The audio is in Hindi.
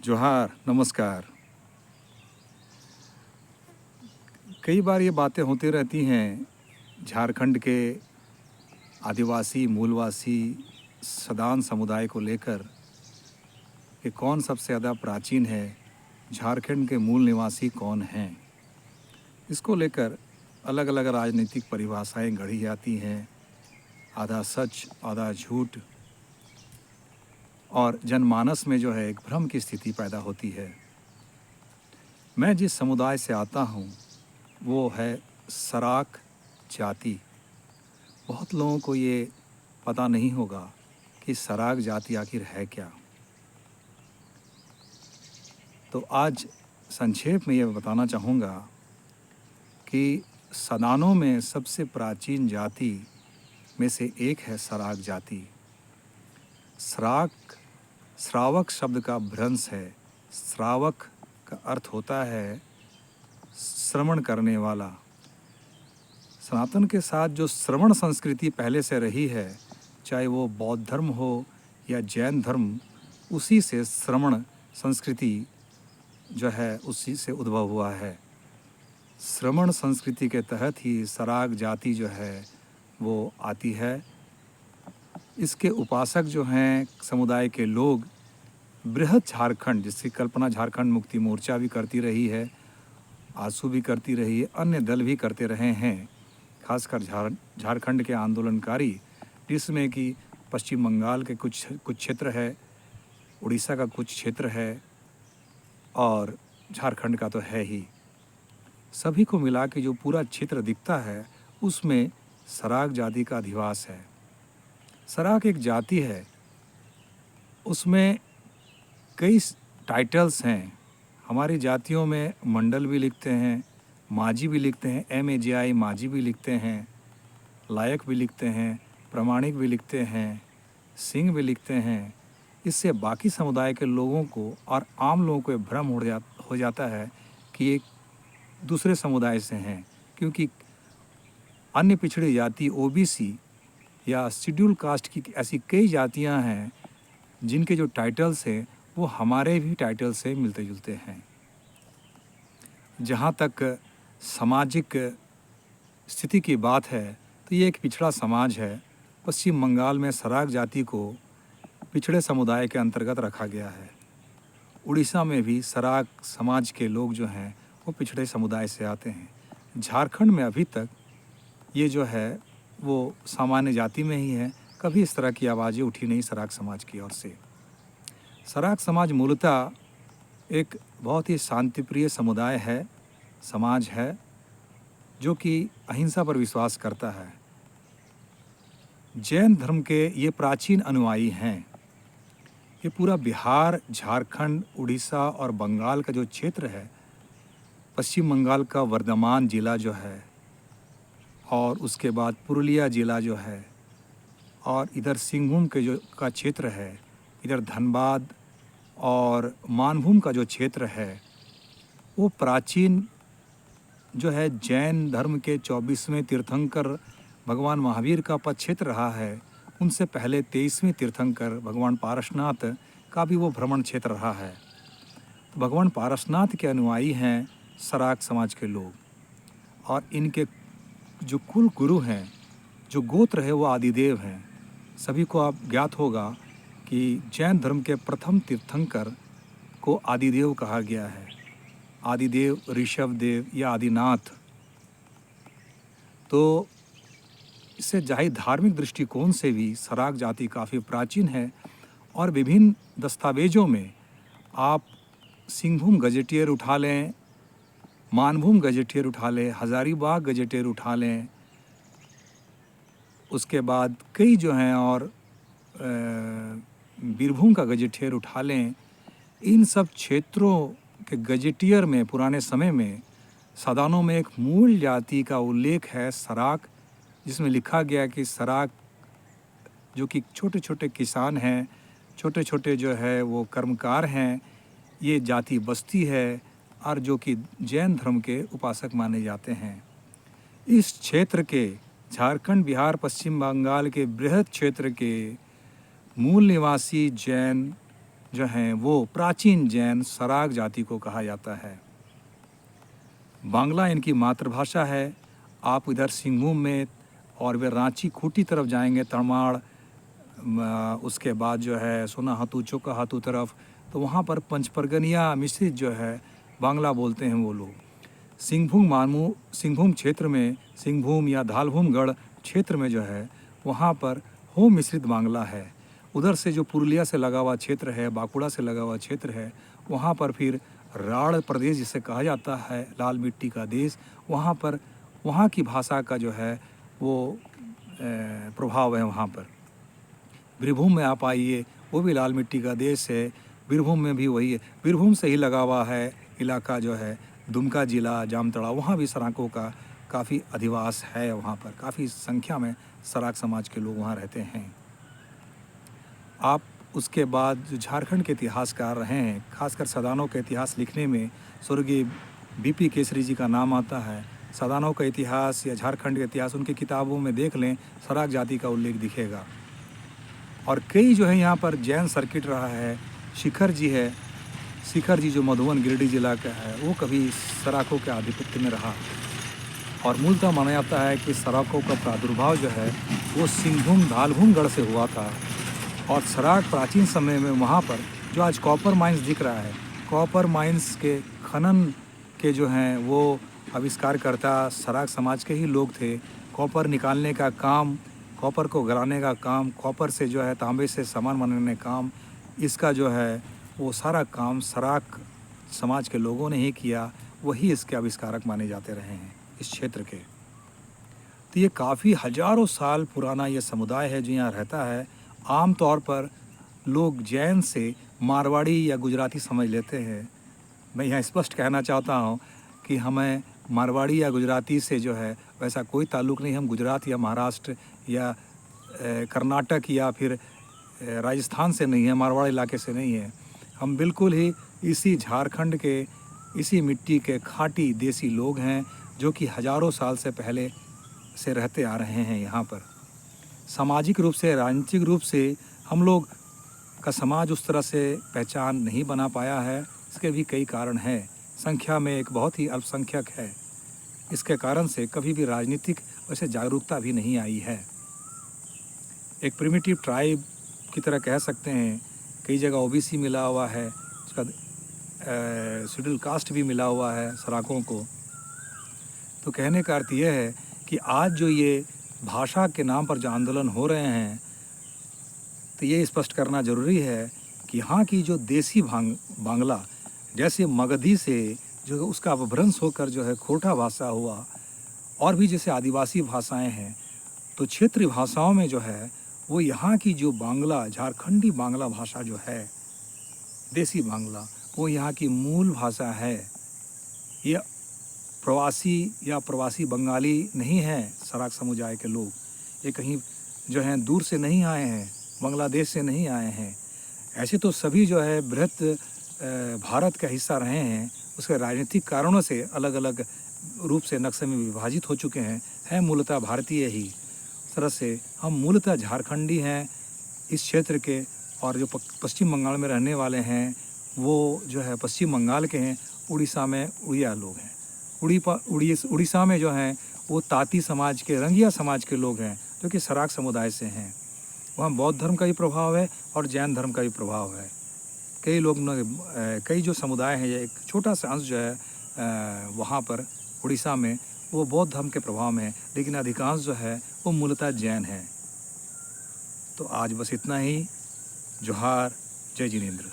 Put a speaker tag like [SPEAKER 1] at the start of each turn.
[SPEAKER 1] जोहार, नमस्कार। कई बार ये बातें होती रहती हैं झारखंड के आदिवासी, मूलवासी, सदान समुदाय को लेकर कि कौन सबसे ज़्यादा प्राचीन है, झारखंड के मूल निवासी कौन हैं। इसको लेकर अलग अलग राजनीतिक परिभाषाएं गढ़ी जाती हैं, आधा सच, आधा झूठ, और जनमानस में जो है एक भ्रम की स्थिति पैदा होती है। मैं जिस समुदाय से आता हूँ वो है सराक जाति। बहुत लोगों को ये पता नहीं होगा कि सराक जाति आखिर है क्या। तो आज संक्षेप में ये बताना चाहूँगा कि सदानों में सबसे प्राचीन जाति में से एक है सराक जाति। सराक श्रावक शब्द का भ्रंश है। श्रावक का अर्थ होता है श्रवण करने वाला। सनातन के साथ जो श्रवण संस्कृति पहले से रही है, चाहे वो बौद्ध धर्म हो या जैन धर्म, उसी से श्रवण संस्कृति जो है उसी से उद्भव हुआ है। श्रवण संस्कृति के तहत ही सराक जाति जो है वो आती है। इसके उपासक जो हैं समुदाय के लोग बृहद झारखंड, जिसकी कल्पना झारखंड मुक्ति मोर्चा भी करती रही है, आंसू भी करती रही है, अन्य दल भी करते रहे हैं, खासकर झारखंड के आंदोलनकारी, जिसमें कि पश्चिम बंगाल के कुछ क्षेत्र है, उड़ीसा का कुछ क्षेत्र है और झारखंड का तो है ही। सभी को मिला के जो पूरा क्षेत्र दिखता है उसमें सराक जाति का अधिवास है। सराक एक जाति है, उसमें कई टाइटल्स हैं। हमारी जातियों में मंडल भी लिखते हैं, माजी भी लिखते हैं, MAJI माजी भी लिखते हैं, लायक भी लिखते हैं, प्रमाणिक भी लिखते हैं, सिंह भी लिखते हैं। इससे बाकी समुदाय के लोगों को और आम लोगों को भ्रम हो जाता है कि ये दूसरे समुदाय से हैं, क्योंकि अन्य पिछड़ी जाति OBC या शेड्यूल कास्ट की ऐसी कई जातियां हैं जिनके जो टाइटल्स हैं वो हमारे भी टाइटल से मिलते जुलते हैं। जहाँ तक सामाजिक स्थिति की बात है तो ये एक पिछड़ा समाज है। पश्चिम बंगाल में सराक जाति को पिछड़े समुदाय के अंतर्गत रखा गया है। उड़ीसा में भी सराक समाज के लोग जो हैं वो पिछड़े समुदाय से आते हैं। झारखंड में अभी तक ये जो है वो सामान्य जाति में ही है। कभी इस तरह की आवाज़ें उठी नहीं सराक समाज की ओर से। सराक समाज मूलतः एक बहुत ही शांतिप्रिय समुदाय है, समाज है, जो कि अहिंसा पर विश्वास करता है। जैन धर्म के ये प्राचीन अनुयायी हैं। ये पूरा बिहार, झारखंड, उड़ीसा और बंगाल का जो क्षेत्र है, पश्चिम बंगाल का वर्धमान जिला जो है, और उसके बाद पुरुलिया जिला जो है, और इधर सिंहभूम के जो का क्षेत्र है, इधर धनबाद और मानभूम का जो क्षेत्र है, वो प्राचीन जो है जैन धर्म के 24वें तीर्थंकर भगवान महावीर का पद क्षेत्र रहा है। उनसे पहले 23वें तीर्थंकर भगवान पारसनाथ का भी वो भ्रमण क्षेत्र रहा है। तो भगवान पारसनाथ के अनुयायी हैं सराक समाज के लोग, और इनके जो कुल गुरु हैं, जो गोत्र है, वो आदिदेव हैं। सभी को आप ज्ञात होगा कि जैन धर्म के प्रथम तीर्थंकर को आदिदेव कहा गया है। आदिदेव, ऋषभदेव या आदिनाथ। तो इससे जाहिर धार्मिक दृष्टिकोण से भी सराक जाति काफ़ी प्राचीन है, और विभिन्न दस्तावेजों में आप सिंहभूम गजेटियर उठा लें, मानभूम गजेटियर उठा लें, हजारीबाग गजेटियर उठा लें, उसके बाद कई जो हैं और बीरभूम का गजेटियर उठा लें, इन सब क्षेत्रों के गजेटियर में पुराने समय में सदानों में एक मूल जाति का उल्लेख है सराक, जिसमें लिखा गया कि सराक जो कि छोटे छोटे किसान हैं, छोटे छोटे जो है वो कर्मकार हैं, ये जाति बस्ती है, और जो कि जैन धर्म के उपासक माने जाते हैं। इस क्षेत्र के झारखंड, बिहार, पश्चिम बंगाल के बृहद क्षेत्र के मूल निवासी जैन जो हैं वो प्राचीन जैन सराग जाति को कहा जाता है। बांग्ला इनकी मातृभाषा है। आप इधर सिंहभूम में और वे रांची खूंटी तरफ जाएंगे, तड़माड़, उसके बाद जो है सोनाहातू चोकाहातू तरफ, तो वहाँ पर पंचपरगनिया मिश्रित जो है बांग्ला बोलते हैं वो लोग। सिंहभूम क्षेत्र में, सिंहभूम या धालभूमगढ़ क्षेत्र में जो है वहाँ पर हो मिश्रित बांग्ला है। उधर से जो पुरुलिया से लगा हुआ क्षेत्र है, बांकुड़ा से लगा हुआ क्षेत्र है, वहाँ पर फिर राढ़ प्रदेश जिसे कहा जाता है, लाल मिट्टी का देश, वहाँ पर वहाँ की भाषा का जो है वो प्रभाव है वहाँ पर। बीरभूम में आप आइए, वो भी लाल मिट्टी का देश है, बीरभूम में भी वही है। बीरभूम से ही लगा हुआ है इलाका जो है दुमका जिला, जामतड़ा, वहाँ भी सराकों का काफ़ी अधिवास है। वहाँ पर काफ़ी संख्या में सराक समाज के लोग वहाँ रहते हैं। आप उसके बाद जो झारखंड के इतिहासकार रहे हैं, खासकर सदानों का इतिहास लिखने में स्वर्गीय बीपी केसरी जी का नाम आता है। सदानों का इतिहास या झारखंड का इतिहास उनकी किताबों में देख लें, सराक जाति का उल्लेख दिखेगा। और कई जो है यहाँ पर जैन सर्किट रहा है। शिखर जी है, शिखर जी जो मधुबन गिरिडीह जिला का है, वो कभी सराकों के आधिपत्य में रहा। और मूलतः माना जाता है कि सराकों का प्रादुर्भाव जो है वो सिंहभूम धालभूमगढ़ से हुआ था। और सराक प्राचीन समय में वहाँ पर जो आज कॉपर माइंस दिख रहा है, कॉपर माइंस के खनन के जो हैं वो आविष्कारकर्ता सराक समाज के ही लोग थे। कॉपर निकालने का काम, कॉपर को गलाने का काम, कॉपर से जो है तांबे से सामान बनाने का काम, इसका जो है वो सारा काम सराक समाज के लोगों ने ही किया। वही इसके आविष्कारक माने जाते रहे हैं इस क्षेत्र के। तो ये काफ़ी हजारों साल पुराना ये समुदाय है जो यहाँ रहता है। आम तौर पर लोग जैन से मारवाड़ी या गुजराती समझ लेते हैं। मैं यहाँ स्पष्ट कहना चाहता हूँ कि हमें मारवाड़ी या गुजराती से जो है वैसा कोई ताल्लुक़ नहीं। हम गुजरात या महाराष्ट्र या कर्नाटक या फिर राजस्थान से नहीं है, मारवाड़ इलाके से नहीं है। हम बिल्कुल ही इसी झारखंड के, इसी मिट्टी के खाटी देसी लोग हैं जो कि हजारों साल से पहले से रहते आ रहे हैं यहाँ पर। सामाजिक रूप से, राजनीतिक रूप से हम लोग का समाज उस तरह से पहचान नहीं बना पाया है। इसके भी कई कारण हैं। संख्या में एक बहुत ही अल्पसंख्यक है, इसके कारण से कभी भी राजनीतिक वैसे जागरूकता भी नहीं आई है। एक प्रिमिटिव ट्राइब की तरह कह सकते हैं। कई जगह ओबीसी मिला हुआ है, उसका शेड्यूल कास्ट भी मिला हुआ है सराकों को। तो कहने का अर्थ यह है कि आज जो ये भाषा के नाम पर जो आंदोलन हो रहे हैं, तो ये स्पष्ट करना ज़रूरी है कि यहाँ की जो देसी बांग्ला, जैसे मगधी से जो उसका अपभ्रंश होकर जो है खोटा भाषा हुआ, और भी जैसे आदिवासी भाषाएं हैं, तो क्षेत्रीय भाषाओं में जो है वो यहाँ की जो बांग्ला, झारखंडी बांग्ला भाषा जो है, देसी बांग्ला, वो यहाँ की मूल भाषा है। ये प्रवासी बंगाली नहीं हैं सराक समुदाय के लोग। ये कहीं जो हैं दूर से नहीं आए हैं, बांग्लादेश से नहीं आए हैं। ऐसे तो सभी जो है बृहत भारत का हिस्सा रहे हैं, उसके राजनीतिक कारणों से अलग अलग रूप से नक्शे में विभाजित हो चुके हैं मूलतः भारतीय ही। इस तरह से हम मूलतः झारखंडी हैं इस क्षेत्र के, और जो पश्चिम बंगाल में रहने वाले हैं वो जो है पश्चिम बंगाल के हैं। उड़ीसा में उड़िया लोग हैं। उड़ीसा में जो हैं वो ताती समाज के, रंगिया समाज के लोग हैं जो कि सराक समुदाय से हैं। वहाँ बौद्ध धर्म का भी प्रभाव है और जैन धर्म का भी प्रभाव है। कई लोग, कई जो समुदाय हैं, एक छोटा सा अंश जो है वहाँ पर उड़ीसा में वो बौद्ध धर्म के प्रभाव में है, लेकिन अधिकांश जो है वो मूलतः जैन है। तो आज बस इतना ही। जोहार, जय जिनेंद्र।